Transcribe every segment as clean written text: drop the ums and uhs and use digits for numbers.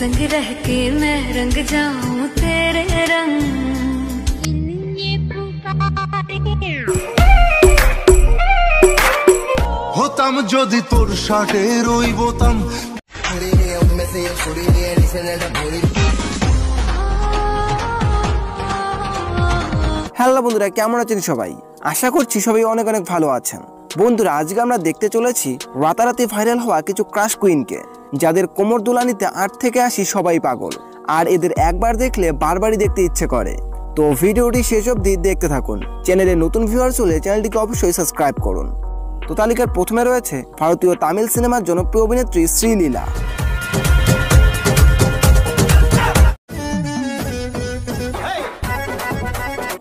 संग रह के मैं रंग जाऊं तेरे रंग হতাম যদি তোর শার্টে রই বোতাম। হ্যালো বন্ধুরা, কেমন আছেন সবাই? আশা করছি সবাই অনেক অনেক ভালো আছেন। বন্ধুরা, আজকে আমরা দেখতে চলেছি রাতারাতি ভাইরাল হওয়া কিছু ক্রাশ কুইনকে, যাদের কোমর দোলানিতে 8 থেকে 80 সবাই পাগল, আর এদের একবার দেখলে বারবারই দেখতে ইচ্ছে করে। তো ভিডিওটি শেষ অবধি দেখতে থাকুন। চ্যানেলে নতুন ভিউয়ার্স হলে চ্যানেলটিকে অবশ্যই সাবস্ক্রাইব করুন। তো তালিকার প্রথমে রয়েছে ভারতীয় তামিল সিনেমার জনপ্রিয় অভিনেত্রী শ্রীলীলা।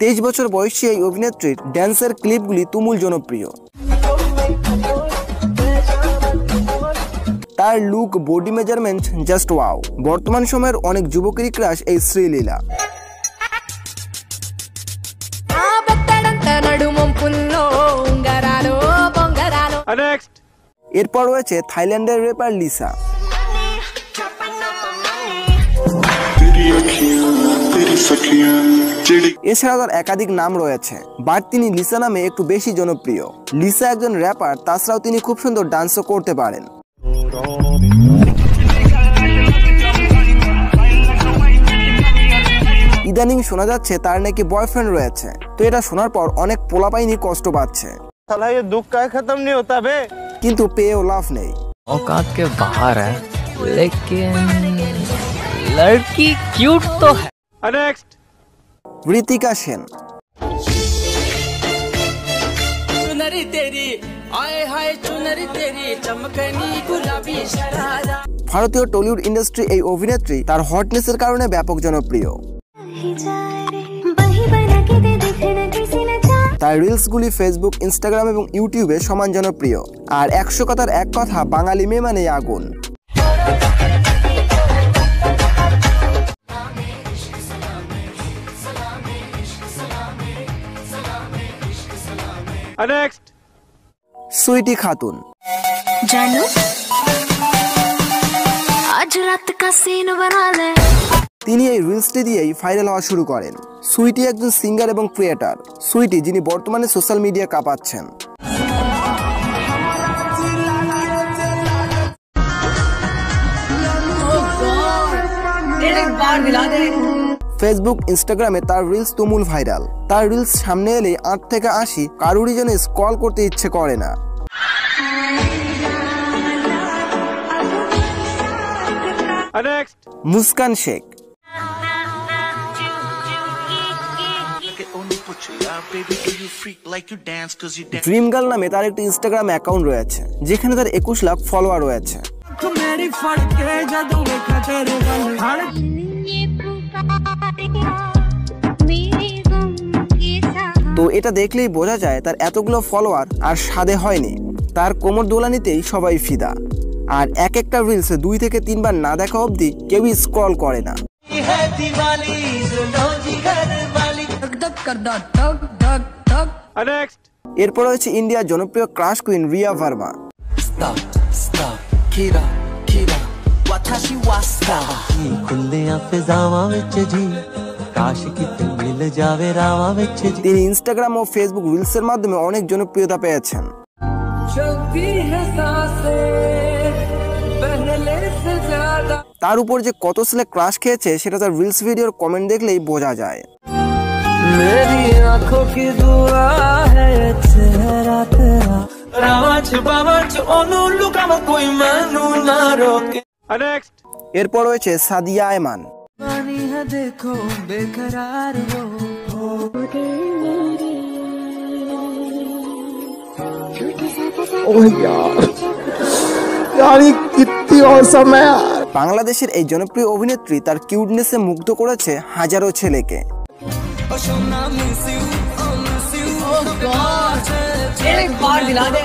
তেইশ বছর বয়সী এই অভিনেত্রীর ড্যান্সের ক্লিপগুলি তুমুল জনপ্রিয়। তার look, body measurement just wow. বর্তমান সময়ের অনেক যুবকেরই ক্রাশ এই শ্রীলীলা। এরপর রয়েছে থাইল্যান্ডের রেপার লিসা। এছাড়া তার একাধিক নাম রয়েছে, বাট তিনি লিসা নামে একটু বেশি জনপ্রিয়। লিসা একজন র্যাপার, তাছাড়াও তিনি খুব সুন্দর ডান্সও করতে পারেন। ইদানিং শোনা যাচ্ছে তার নাকি বয়ফ্রেন্ড রয়েছে। তো এটা শোনার পর অনেক পোলাপাইনি কষ্ট পাচ্ছে, কিন্তু পেয়েও লাভ নেই। औकात के बाहर है लेकिन लड़की क्यूट तो है। नेक्स्ट, ऋतिका सेन। ভারতীয় টলিউড ইন্ডাস্ট্রি এই অভিনেত্রী তার হটনেসের কারণে ব্যাপক জনপ্রিয়। তার রিলসগুলি ফেসবুক, ইনস্টাগ্রাম এবং ইউটিউবে সমান জনপ্রিয়। আর 100 কথার এক কথা, বাঙালি মেয়ে মানে আগুন। সুইটি খাতুন। जानू आज रात का सीन बना ले। তিনি এই রিলসটি দিয়েই ভাইরাল হওয়া শুরু করেন। সুইটি একজন সিঙ্গার এবং ক্রিয়েটর। সুইটি, যিনি বর্তমানে সোশ্যাল মিডিয়া কাঁপাচ্ছেন। ফেসবুক, ইনস্টাগ্রামে তার রিলস তুমুল ভাইরাল। তার রিলস সামনে এলেই 8 থেকে 80 কারুরই যেন স্ক্রল করতে ইচ্ছে করে না। মুস্কান শেখ। ড্রিম গার্ল নামে তার একটি ইনস্টাগ্রাম অ্যাকাউন্ট রয়েছে, যেখানে তার 21 লাখ ফলোয়ার রয়েছে। তো এটা দেখলেই বোঝা যায় তার এতগুলো ফলোয়ার আর সাদে হয়নি। তার কোমর দোলানিতেই সবাই ফিদা, আর এক একটা রিলসে 2 থেকে 3 বার না দেখা অবধি কেউই স্ক্রল করে না। এরপর হচ্ছে ইন্ডিয়ার জনপ্রিয় ক্রাশ কুইন রিয়া ভার্মা। তিনি ইনস্টাগ্রাম ও ফেসবুক রিলসের মাধ্যমে অনেক জনপ্রিয়তা পেয়েছেন। তার উপর যে কত ছেলে ক্রাশ খেয়েছে সেটা তার রিলস ভিডিওর কমেন্ট দেখলেই বোঝা যায়। এরপর রয়েছে সাদিয়া আয়মান। বাংলাদেশের এই জনপ্রিয় অভিনেত্রী তার কিউটনেসে মুগ্ধ করেছে হাজারো ছেলেকে।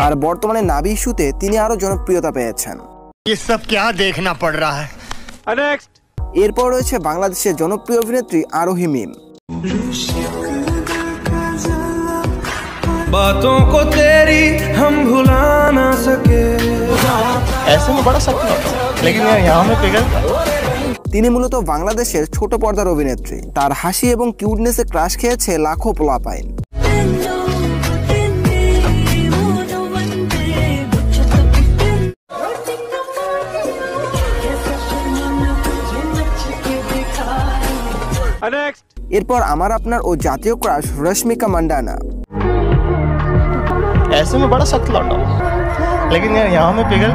আর বর্তমানে নাভি ইস্যুতে তিনি আরো জনপ্রিয়তা পেয়েছেন। এরপর রয়েছে বাংলাদেশের জনপ্রিয় অভিনেত্রী আরোহী মিম। बातों को तेरी हम भुला ना सके, ऐसे में बड़ा सपना लेकिन यहाँ में पिघल। তিনি মূলত বাংলাদেশের ছোট পর্দার অভিনেত্রী। তার হাসি এবং কিউটনেসে ক্রাশ খেয়েছে লাখো পোলাপাইন। এরপর আমার আপনার ও জাতীয় ক্রাশ রশ্মিকা মান্ডানা। ऐसे में बड़ा सख्त लौटा लेकिन यार यहाँ में पिघल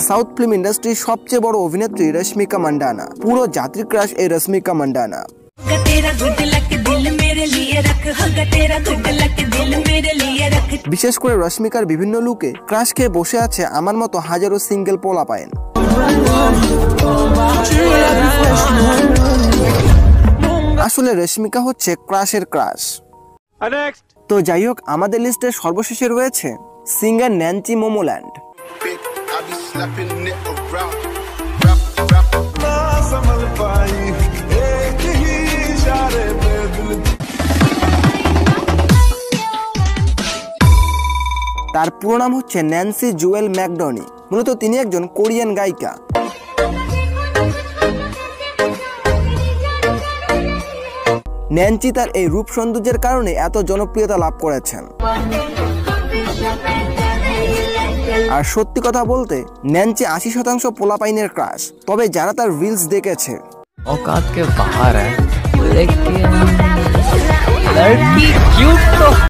সাউথ ফিল্ম ইন্ডাস্ট্রির সবচেয়ে বড় অভিনেত্রী রশ্মিকা মান্ডানা। পুরো জাতির ক্রাশ এই রশ্মিকা মান্ডানা। বিশেষ করে রশ্মিকার বিভিন্ন লুকে ক্রাশ খেয়ে বসে আছে আমার মতো হাজারো সিঙ্গেল পোলাপাইন। আসলে রশ্মিকা হচ্ছে ক্রাশের ক্রাশ। তো যাই হোক, আমাদের লিস্টের সর্বশেষে রয়েছে সিঙ্গার ন্যান্সি মোমোল্যান্ড। তার পুরো নাম হচ্ছে ন্যান্সি জুয়েল ম্যাকডনি। মূলত তিনি একজন কোরিয়ান গায়িকা। ন্যান্সি তার এই রূপ সৌন্দর্যের কারণে এত জনপ্রিয়তা লাভ করেছেন। আর সত্যি কথা বলতে ন্যান্সি 80% পোলাপাইনের ক্রাশ। তবে যারা তার রিলস দেখেছে औकात के बाहर है, लेकिन लड़की क्यूट तो